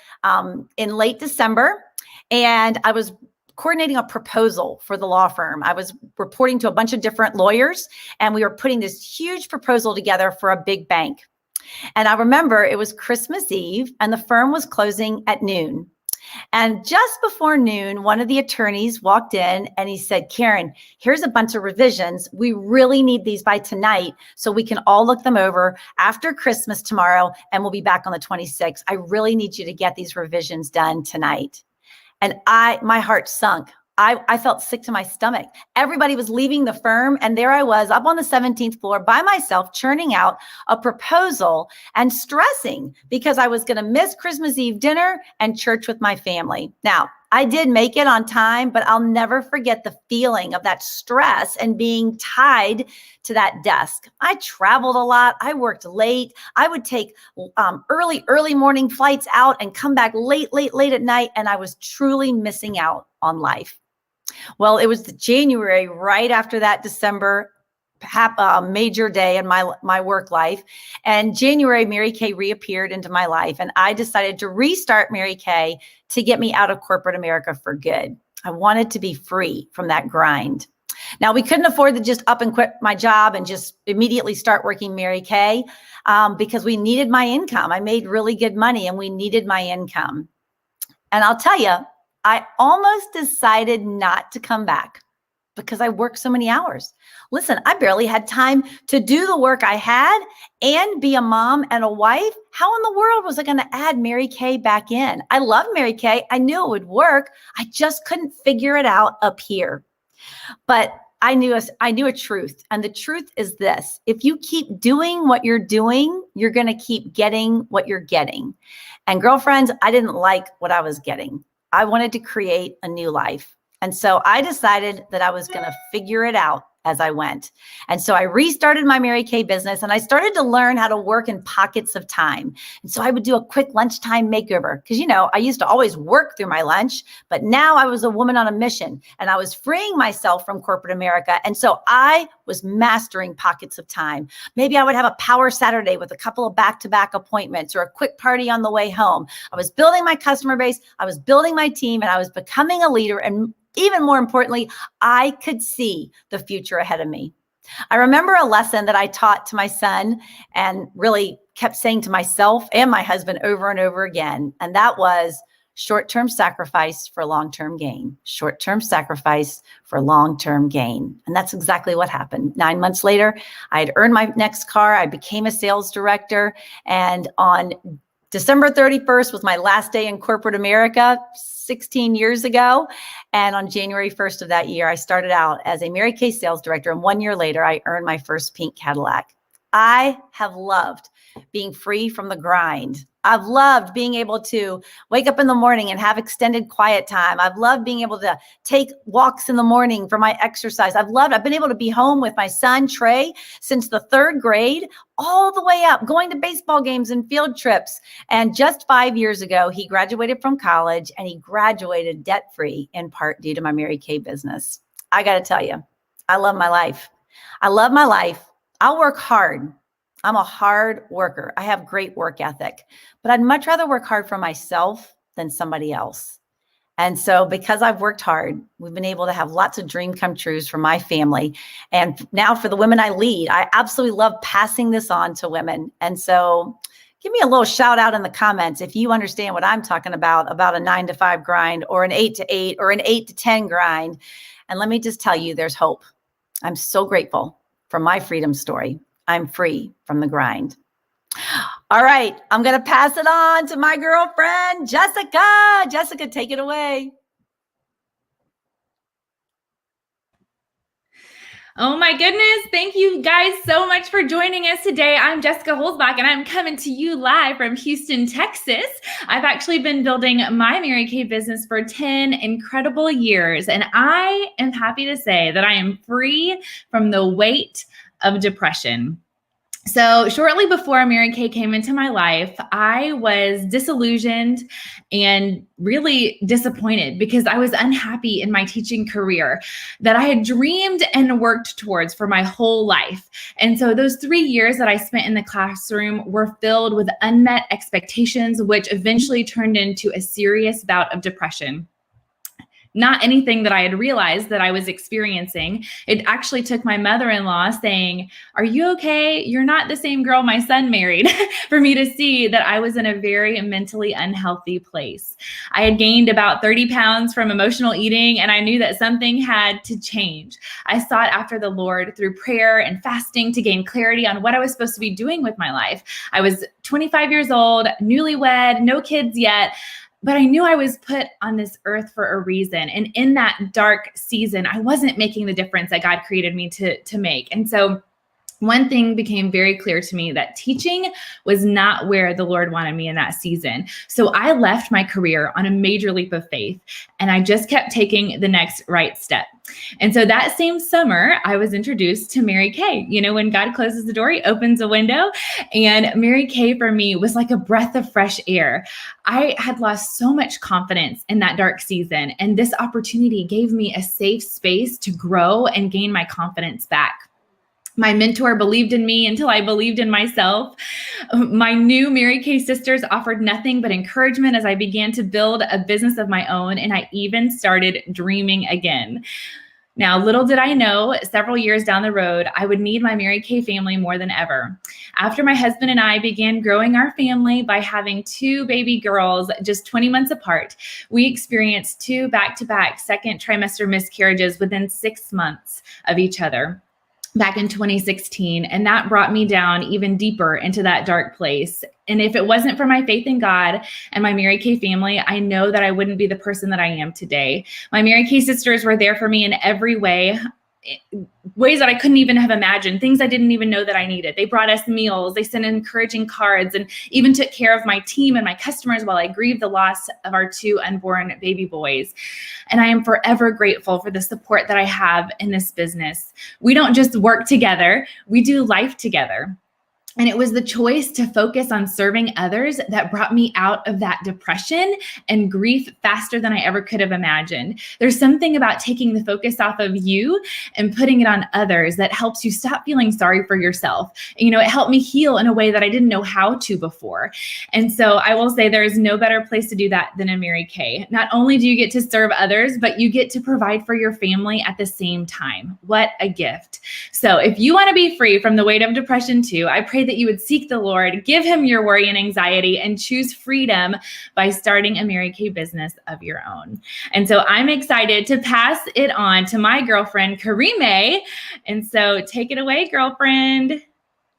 in late December, and I was coordinating a proposal for the law firm. I was reporting to a bunch of different lawyers, and we were putting this huge proposal together for a big bank. And I remember it was Christmas Eve, and the firm was closing at noon. And just before noon, one of the attorneys walked in and he said, Karen, here's a bunch of revisions. We really need these by tonight so we can all look them over after Christmas tomorrow, and we'll be back on the 26th. I really need you to get these revisions done tonight. And my heart sunk. I felt sick to my stomach. Everybody was leaving the firm, and there I was up on the 17th floor by myself, churning out a proposal and stressing because I was going to miss Christmas Eve dinner and church with my family. Now, I did make it on time, but I'll never forget the feeling of that stress and being tied to that desk. I traveled a lot. I worked late. I would take early morning flights out and come back late at night, and I was truly missing out on life. Well, it was January, right after that December major day in my work life. And January, Mary Kay reappeared into my life. And I decided to restart Mary Kay to get me out of corporate America for good. I wanted to be free from that grind. Now, we couldn't afford to just up and quit my job and just immediately start working Mary Kay because we needed my income. I made really good money and we needed my income. And I'll tell you, I almost decided not to come back because I worked so many hours. Listen, I barely had time to do the work I had and be a mom and a wife. How in the world was I going to add Mary Kay back in? I love Mary Kay. I knew it would work. I just couldn't figure it out up here. But I knew a truth. And the truth is this: if you keep doing what you're doing, you're going to keep getting what you're getting. And girlfriends, I didn't like what I was getting. I wanted to create a new life. And so I decided that I was going to figure it out as I went. And so I restarted my Mary Kay business, and I started to learn how to work in pockets of time. And so I would do a quick lunchtime makeover because, I used to always work through my lunch, but now I was a woman on a mission and I was freeing myself from corporate America. And so I was mastering pockets of time. Maybe I would have a power Saturday with a couple of back-to-back appointments or a quick party on the way home. I was building my customer base, I was building my team, and I was becoming a leader. And even more importantly, I could see the future ahead of me. I remember a lesson that I taught to my son and really kept saying to myself and my husband over and over again. And that was short-term sacrifice for long-term gain. Short-term sacrifice for long-term gain. And that's exactly what happened. 9 months later, I had earned my next car. I became a sales director. And on December 31st was my last day in corporate America 16 years ago. And on January 1st of that year, I started out as a Mary Kay sales director. And 1 year later, I earned my first pink Cadillac. I have loved being free from the grind. I've loved being able to wake up in the morning and have extended quiet time. I've loved being able to take walks in the morning for my exercise. I've been able to be home with my son, Trey, since the 3rd grade, all the way up, going to baseball games and field trips. And just 5 years ago, he graduated from college, and he graduated debt-free in part due to my Mary Kay business. I got to tell you, I love my life. I love my life. I'll work hard. I'm a hard worker. I have great work ethic, but I'd much rather work hard for myself than somebody else. And so because I've worked hard, we've been able to have lots of dream come trues for my family. And now for the women I lead, I absolutely love passing this on to women. And so give me a little shout out in the comments if you understand what I'm talking about a 9 to 5 grind or an 8 to 8 or an 8 to 10 grind. And let me just tell you, there's hope. I'm so grateful for my freedom story. I'm free from the grind. All right, I'm going to pass it on to my girlfriend, Jessica. Jessica, take it away. Oh my goodness. Thank you guys so much for joining us today. I'm Jessica Holzbach and I'm coming to you live from Houston, Texas. I've actually been building my Mary Kay business for 10 incredible years. And I am happy to say that I am free from the weight of depression. So shortly before Mary Kay came into my life, I was disillusioned and really disappointed because I was unhappy in my teaching career that I had dreamed and worked towards for my whole life. And so those 3 years that I spent in the classroom were filled with unmet expectations, which eventually turned into a serious bout of depression. Not anything that I had realized that I was experiencing. It actually took my mother-in-law saying, "Are you okay? You're not the same girl my son married," for me to see that I was in a very mentally unhealthy place. I had gained about 30 pounds from emotional eating, and I knew that something had to change. I sought after the Lord through prayer and fasting to gain clarity on what I was supposed to be doing with my life. I was 25 years old, newlywed, no kids yet. But I knew I was put on this earth for a reason. And in that dark season, I wasn't making the difference that God created me to make. And so one thing became very clear to me, that teaching was not where the Lord wanted me in that season. So I left my career on a major leap of faith, and I just kept taking the next right step. And so that same summer, I was introduced to Mary Kay. You know, when God closes the door, he opens a window. And Mary Kay for me was like a breath of fresh air. I had lost so much confidence in that dark season, and this opportunity gave me a safe space to grow and gain my confidence back. My mentor believed in me until I believed in myself. My new Mary Kay sisters offered nothing but encouragement as I began to build a business of my own, and I even started dreaming again. Now, little did I know, several years down the road, I would need my Mary Kay family more than ever. After my husband and I began growing our family by having 2 baby girls just 20 months apart, we experienced 2 back-to-back second trimester miscarriages within 6 months of each other back in 2016. And that brought me down even deeper into that dark place. And if it wasn't for my faith in God and my Mary Kay family, I know that I wouldn't be the person that I am today. My Mary Kay sisters were there for me in every way, ways that I couldn't even have imagined, things I didn't even know that I needed. They brought us meals, they sent encouraging cards, and even took care of my team and my customers while I grieved the loss of our 2 unborn baby boys. And I am forever grateful for the support that I have in this business. We don't just work together, we do life together. And it was the choice to focus on serving others that brought me out of that depression and grief faster than I ever could have imagined. There's something about taking the focus off of you and putting it on others that helps you stop feeling sorry for yourself. You know, it helped me heal in a way that I didn't know how to before. And so I will say there is no better place to do that than in Mary Kay. Not only do you get to serve others, but you get to provide for your family at the same time. What a gift. So if you want to be free from the weight of depression too, I pray that you would seek the Lord, give him your worry and anxiety, and choose freedom by starting a Mary Kay business of your own. And so I'm excited to pass it on to my girlfriend, Karime. And so take it away, girlfriend.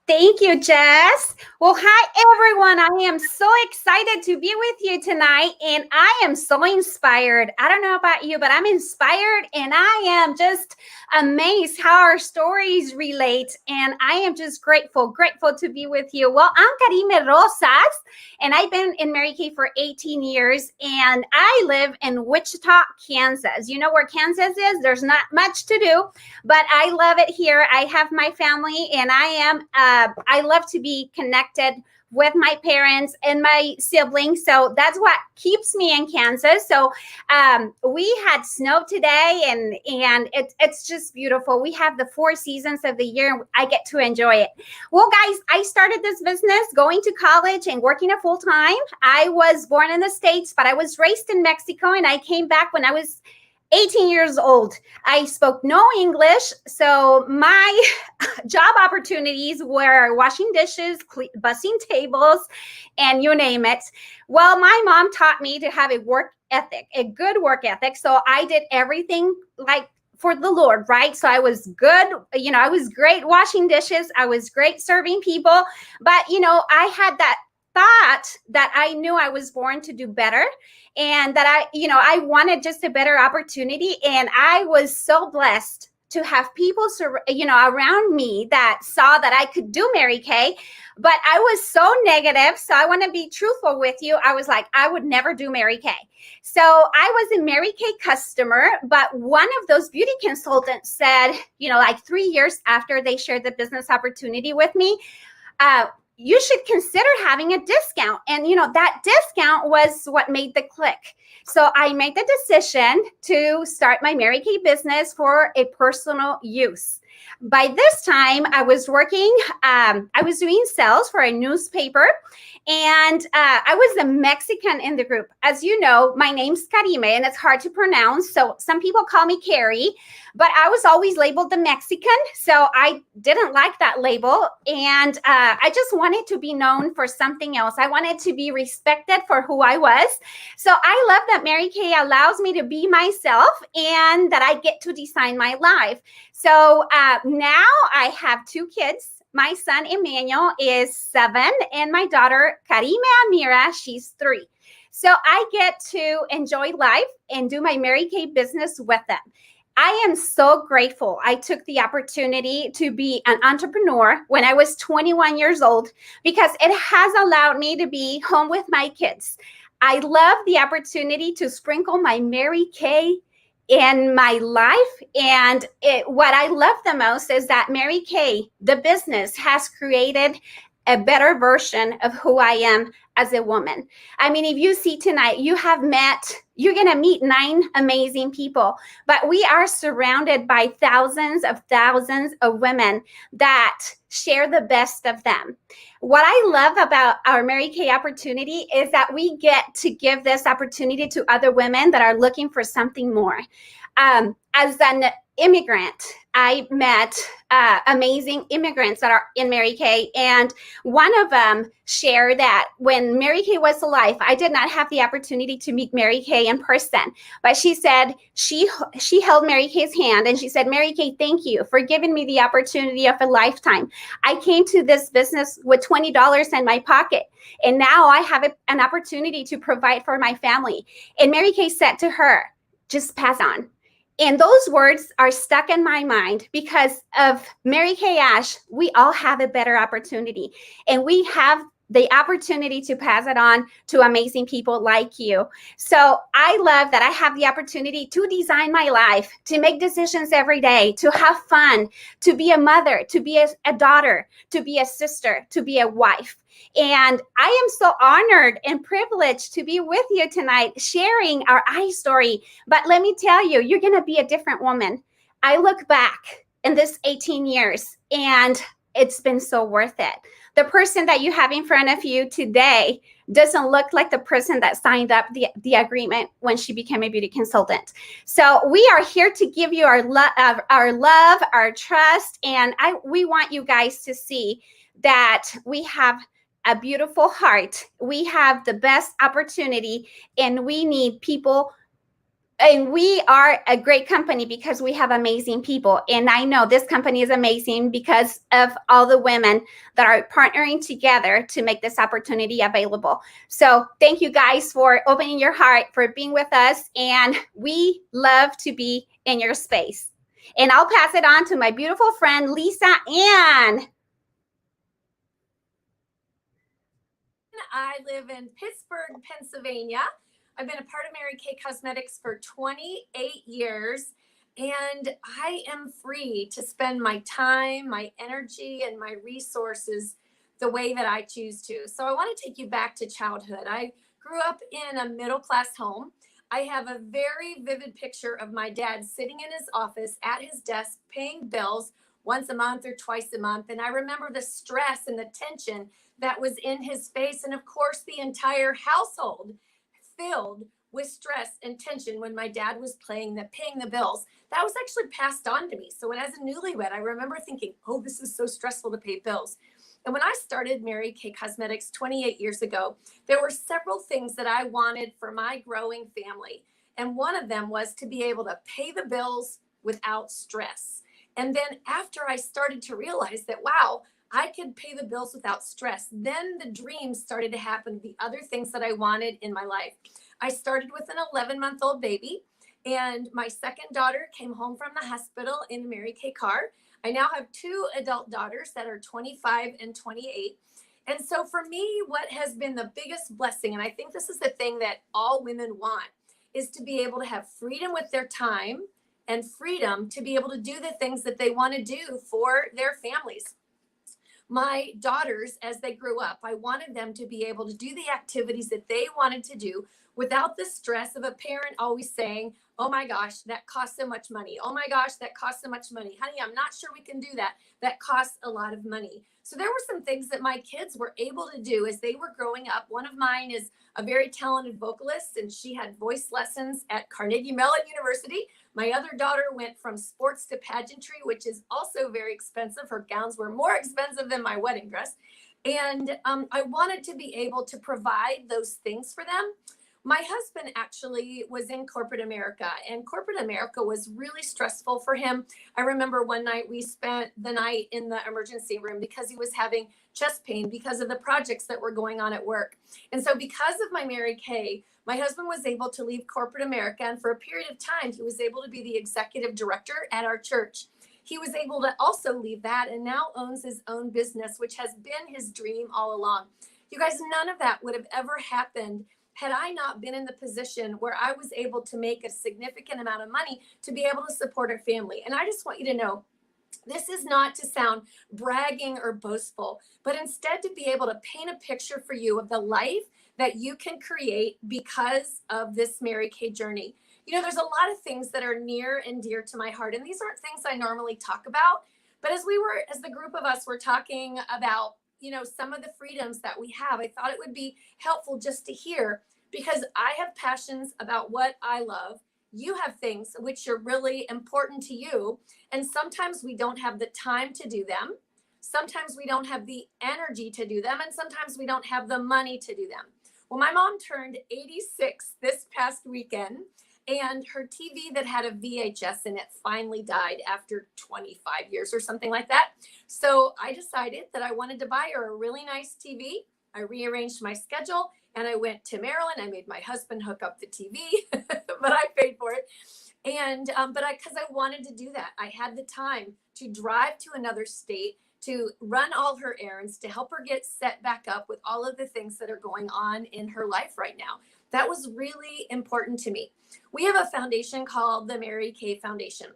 Thank you, Jess. Well, hi, everyone. I am so excited to be with you tonight, and I am so inspired. I don't know about you, but I'm inspired, and I am just amazed how our stories relate, and I am just grateful to be with you. Well, I'm Karime Rosas, and I've been in Mary Kay for 18 years, and I live in Wichita, Kansas. You know where Kansas is? There's not much to do, but I love it here. I have my family, and I love to be connected with my parents and my siblings. So that's what keeps me in Kansas. So we had snow today, and it's just beautiful. We have the 4 seasons of the year, and I get to enjoy it. Well, guys, I started this business going to college and working a full time. I was born in the States, but I was raised in Mexico, and I came back when I was 18 years old. I spoke no English, so my job opportunities were washing dishes, bussing tables, and you name it. Well, my mom taught me to have a good work ethic. So I did everything like for the Lord, right? So I was good, I was great washing dishes, I was great serving people, but I had that thought that I knew I was born to do better, and that I wanted just a better opportunity. And I was so blessed to have people, around me that saw that I could do Mary Kay, but I was so negative. So I want to be truthful with you. I was like, I would never do Mary Kay. So I was a Mary Kay customer, but one of those beauty consultants said, like 3 years after they shared the business opportunity with me, you should consider having a discount. And, that discount was what made the click. So I made the decision to start my Mary Kay business for a personal use. By this time, I was working, I was doing sales for a newspaper, and I was a Mexican in the group. As you know, my name's Karime, and it's hard to pronounce. So some people call me Carrie, but I was always labeled the Mexican. So I didn't like that label. And I just wanted to be known for something else. I wanted to be respected for who I was. So I love that Mary Kay allows me to be myself, and that I get to design my life. So now I have 2 kids. My son, Emmanuel, is 7, and my daughter, Karime Amira, she's 3. So I get to enjoy life and do my Mary Kay business with them. I am so grateful I took the opportunity to be an entrepreneur when I was 21 years old, because it has allowed me to be home with my kids. I love the opportunity to sprinkle my Mary Kay in my life. And what I love the most is that Mary Kay, the business, has created a better version of who I am as a woman. I mean, if you see tonight, you're going to meet 9 amazing people, but we are surrounded by thousands of women that share the best of them. What I love about our Mary Kay opportunity is that we get to give this opportunity to other women that are looking for something more. As an immigrant, I met amazing immigrants that are in Mary Kay, and one of them shared that when Mary Kay was alive, I did not have the opportunity to meet Mary Kay in person, but she said she held Mary Kay's hand, and she said, Mary Kay, thank you for giving me the opportunity of a lifetime. I came to this business with $20 in my pocket, and now I have an opportunity to provide for my family. And Mary Kay said to her, just pass on. And those words are stuck in my mind because of Mary Kay Ash. We all have a better opportunity, and we have the opportunity to pass it on to amazing people like you. So I love that I have the opportunity to design my life, to make decisions every day, to have fun, to be a mother, to be a daughter, to be a sister, to be a wife. And I am so honored and privileged to be with you tonight, sharing our iStory. But let me tell you, you're going to be a different woman. I look back in this 18 years, and it's been so worth it. The person that you have in front of you today doesn't look like the person that signed up the agreement when she became a beauty consultant. So we are here to give you our love, our trust, and we want you guys to see that we have a beautiful heart. We have the best opportunity, and we need people. And we are a great company because we have amazing people. And I know this company is amazing because of all the women that are partnering together to make this opportunity available. So thank you guys for opening your heart, for being with us. And we love to be in your space. And I'll pass it on to my beautiful friend, Lisa Ann. I live in Pittsburgh, Pennsylvania. I've been a part of Mary Kay Cosmetics for 28 years, and I am free to spend my time, my energy, and my resources the way that I choose to. So I want to take you back to childhood. I grew up in a middle-class home. I have a very vivid picture of my dad sitting in his office at his desk paying bills once a month or twice a month. And I remember the stress and the tension that was in his face. And of course, the entire household filled with stress and tension when my dad was paying the bills. That was actually passed on to me. So when as a newlywed, I remember thinking, oh, this is so stressful to pay bills. And when I started Mary Kay Cosmetics 28 years ago, there were several things that I wanted for my growing family. And one of them was to be able to pay the bills without stress. And then after I started to realize that, wow, I could pay the bills without stress, then the dreams started to happen, the other things that I wanted in my life. I started with an 11-month-old baby, and my second daughter came home from the hospital in a Mary Kay car. I now have 2 adult daughters that are 25 and 28. And so for me, what has been the biggest blessing, and I think this is the thing that all women want, is to be able to have freedom with their time and freedom to be able to do the things that they want to do for their families. My daughters, as they grew up, I wanted them to be able to do the activities that they wanted to do without the stress of a parent always saying, oh my gosh, that costs so much money. Oh my gosh, that costs so much money. Honey, I'm not sure we can do that. That costs a lot of money. So there were some things that my kids were able to do as they were growing up. One of mine is a very talented vocalist, and she had voice lessons at Carnegie Mellon University. My other daughter went from sports to pageantry, which is also very expensive. Her gowns were more expensive than my wedding dress. And I wanted to be able to provide those things for them. My husband actually was in corporate America, and corporate America was really stressful for him. I remember one night we spent the night in the emergency room because he was having chest pain because of the projects that were going on at work. And so because of my Mary Kay, my husband was able to leave corporate America, and for a period of time, he was able to be the executive director at our church. He was able to also leave that and now owns his own business, which has been his dream all along. You guys, none of that would have ever happened had I not been in the position where I was able to make a significant amount of money to be able to support our family. And I just want you to know, this is not to sound bragging or boastful, but instead to be able to paint a picture for you of the life that you can create because of this Mary Kay journey. You know, there's a lot of things that are near and dear to my heart, and these aren't things I normally talk about. But as the group of us were talking about, you know, some of the freedoms that we have, I thought it would be helpful just to hear, because I have passions about what I love. You have things which are really important to you. And sometimes we don't have the time to do them. Sometimes we don't have the energy to do them. And sometimes we don't have the money to do them. Well, my mom turned 86 this past weekend, and her TV that had a VHS in it finally died after 25 years or something like that. So I decided that I wanted to buy her a really nice TV. I rearranged my schedule and I went to Maryland. I made my husband hook up the TV, but I paid for it. And, because I wanted to do that, I had the time to drive to another state, to run all her errands, to help her get set back up with all of the things that are going on in her life right now. That was really important to me. We have a foundation called the Mary Kay Foundation,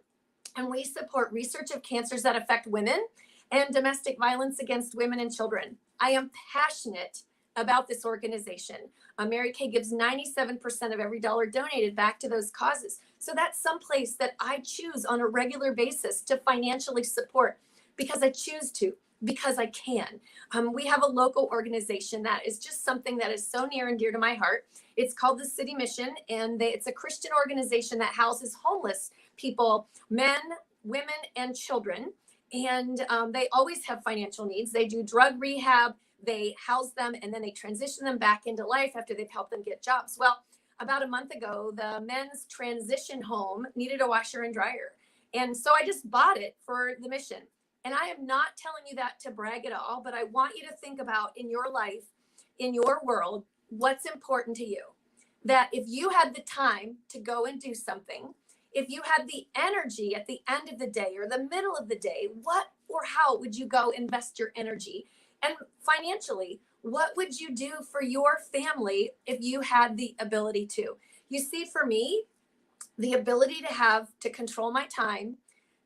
and we support research of cancers that affect women and domestic violence against women and children. I am passionate about this organization. Mary Kay gives 97% of every dollar donated back to those causes. So that's someplace that I choose on a regular basis to financially support, because I choose to, because I can. We have a local organization that is just something that is so near and dear to my heart. It's called the City Mission, and it's a Christian organization that houses homeless people, men, women, and children. And they always have financial needs. They do drug rehab, they house them, and then they transition them back into life after they've helped them get jobs. Well, about a month ago, the men's transition home needed a washer and dryer. And so I just bought it for the mission. And I am not telling you that to brag at all, but I want you to think about in your life, in your world, what's important to you. That if you had the time to go and do something, if you had the energy at the end of the day or the middle of the day, what or how would you go invest your energy? And financially, what would you do for your family if you had the ability to? You see, for me, the ability to control my time,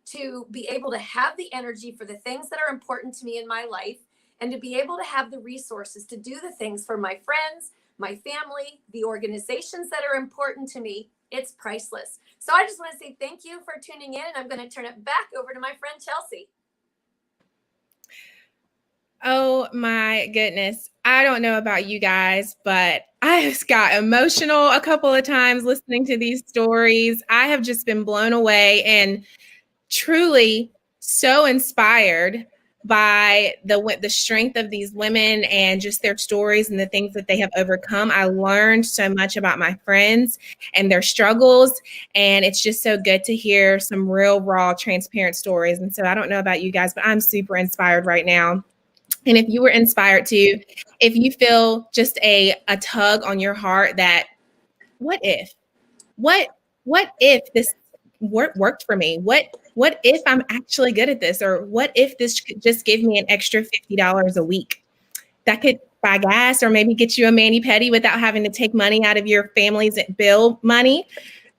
to be able to have the energy for the things that are important to me in my life, and to be able to have the resources to do the things for my friends, my family, the organizations that are important to me, it's priceless. So I just want to say thank you for tuning in, and I'm going to turn it back over to my friend Chelsea. Oh my goodness. I don't know about you guys, but I just got emotional a couple of times listening to these stories. I have just been blown away and truly so inspired by the strength of these women and just their stories and the things that they have overcome. I learned so much about my friends and their struggles, and it's just so good to hear some real, raw, transparent stories. And so I don't know about you guys, but I'm super inspired right now. And if you were inspired too, if you feel just a tug on your heart that, what if this worked for me? What if I'm actually good at this? Or what if this could just give me an extra $50 a week? That could buy gas or maybe get you a mani-pedi without having to take money out of your family's bill money.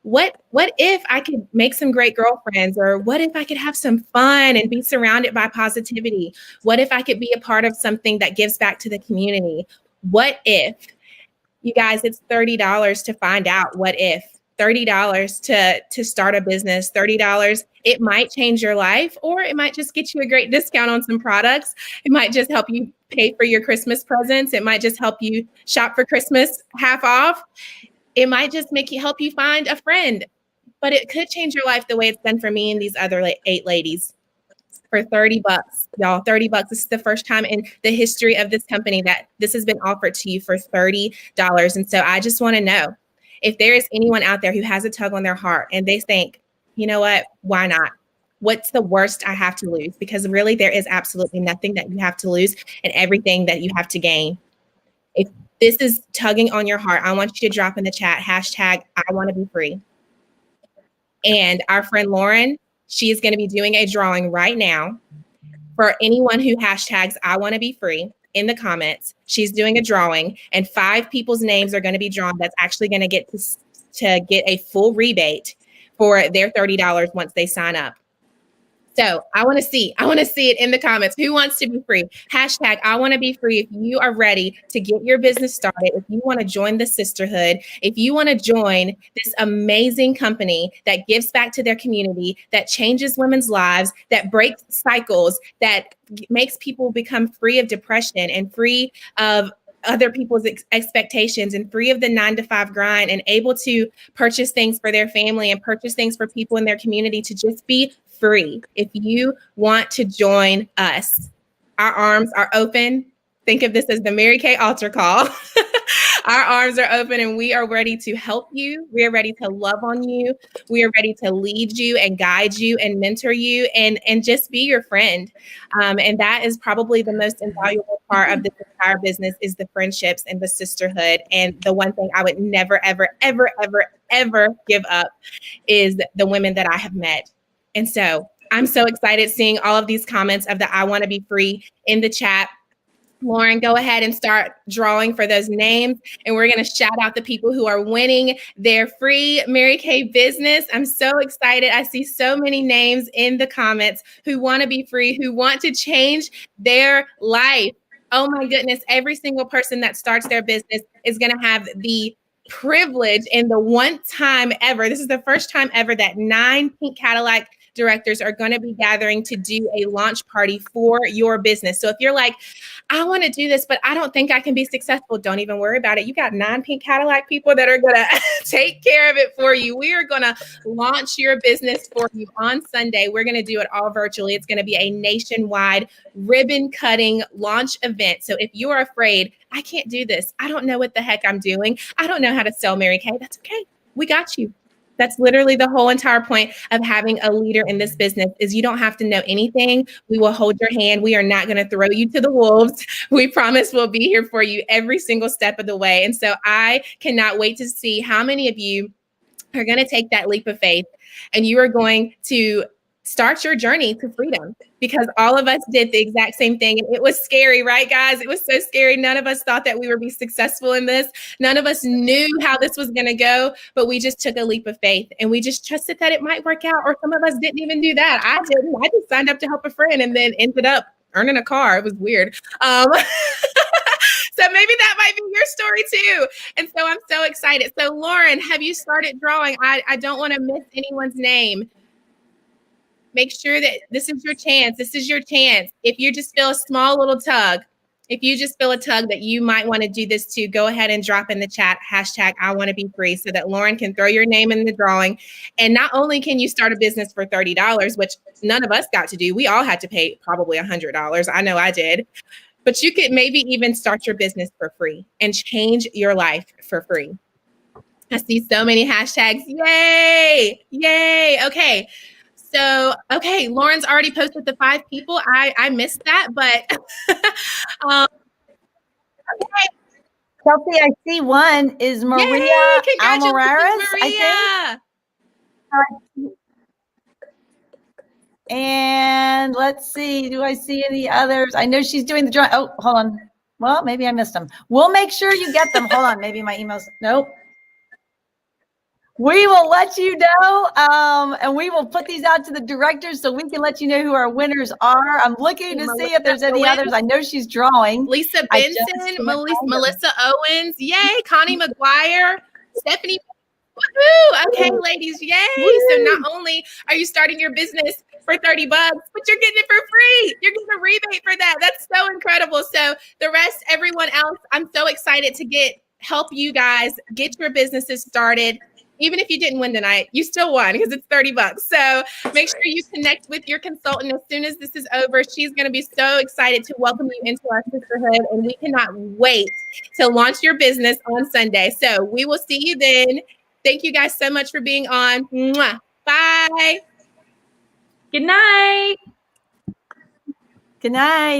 What if I could make some great girlfriends? Or what if I could have some fun and be surrounded by positivity? What if I could be a part of something that gives back to the community? What if? You guys, it's $30 to find out what if. $30 to start a business, $30. It might change your life, or it might just get you a great discount on some products. It might just help you pay for your Christmas presents. It might just help you shop for Christmas half off. It might just help you find a friend, but it could change your life the way it's done for me and these other 8 ladies. For $30, y'all, $30. This is the first time in the history of this company that this has been offered to you for $30. And so I just want to know, if there is anyone out there who has a tug on their heart and they think, you know what, why not? What's the worst I have to lose? Because really there is absolutely nothing that you have to lose and everything that you have to gain. If this is tugging on your heart, I want you to drop in the chat, hashtag I want to be free. And our friend Lauren, she is going to be doing a drawing right now for anyone who hashtags I want to be free. In the comments, she's doing a drawing, and 5 people's names are going to be drawn. That's actually going to get a full rebate for their $30 once they sign up. So I want to see it in the comments. Who wants to be free? Hashtag I want to be free. If you are ready to get your business started, if you want to join the sisterhood, if you want to join this amazing company that gives back to their community, that changes women's lives, that breaks cycles, that makes people become free of depression and free of other people's expectations and free of the 9-to-5 grind and able to purchase things for their family and purchase things for people in their community to just be free. If you want to join us, our arms are open. Think of this as the Mary Kay altar call. Our arms are open and we are ready to help you. We are ready to love on you. We are ready to lead you and guide you and mentor you and just be your friend. And that is probably the most invaluable part of this entire business is the friendships and the sisterhood. And the one thing I would never, ever, ever, ever, ever give up is the women that I have met. And so I'm so excited seeing all of these comments of the I want to be free in the chat. Lauren, go ahead and start drawing for those names. And we're going to shout out the people who are winning their free Mary Kay business. I'm so excited. I see so many names in the comments who want to be free, who want to change their life. Oh my goodness. Every single person that starts their business is going to have the privilege and the one time ever. This is the first time ever that 9 Pink Cadillac directors are going to be gathering to do a launch party for your business. So if you're like, I want to do this, but I don't think I can be successful, don't even worry about it. You got 9 Pink Cadillac people that are going to take care of it for you. We are going to launch your business for you on Sunday. We're going to do it all virtually. It's going to be a nationwide ribbon cutting launch event. So if you're afraid, I can't do this, I don't know what the heck I'm doing, I don't know how to sell Mary Kay, that's okay. We got you. That's literally the whole entire point of having a leader in this business is you don't have to know anything. We will hold your hand. We are not going to throw you to the wolves. We promise we'll be here for you every single step of the way. And so I cannot wait to see how many of you are going to take that leap of faith and you are going to start your journey to freedom, because all of us did the exact same thing. And it was scary, right, guys? It was so scary. None of us thought that we would be successful in this. None of us knew how this was going to go, but we just took a leap of faith and we just trusted that it might work out. Or some of us didn't even do that. I didn't. I just signed up to help a friend and then ended up earning a car. It was weird. So maybe that might be your story too. And so I'm so excited. So Lauren, have you started drawing? I don't want to miss anyone's name. Make sure that this is your chance. This is your chance. If you just feel a small little tug, if you just feel a tug that you might want to do this too, go ahead and drop in the chat hashtag I want to be free so that Lauren can throw your name in the drawing. And not only can you start a business for $30, which none of us got to do, we all had to pay probably $100. I know I did. But you could maybe even start your business for free and change your life for free. I see so many hashtags. Yay! Yay! Okay. So, okay, Lauren's already posted the 5 people. I missed that, but okay. Chelsea, I see one is Maria Yay! Congratulations, Almarares, Maria. I think. And let's see, do I see any others? I know she's doing the drawing. Oh, hold on. Well, maybe I missed them. We'll make sure you get them. Hold on, maybe my emails. Nope. We will let you know, and we will put these out to the directors so we can let you know who our winners are. I'm looking to see if there's any others. I know she's drawing. Lisa Benson, Melissa Owens, yay, Connie McGuire, Stephanie. Woohoo! Okay, ladies, yay! So not only are you starting your business for $30, but you're getting it for free. You're getting a rebate for that. That's so incredible. So the rest, everyone else, I'm so excited to help you guys get your businesses started. Even if you didn't win tonight, you still won because it's $30. So make sure you connect with your consultant as soon as this is over. She's going to be so excited to welcome you into our sisterhood, and we cannot wait to launch your business on Sunday. So we will see you then. Thank you guys so much for being on. Mwah. Bye. Good night. Good night.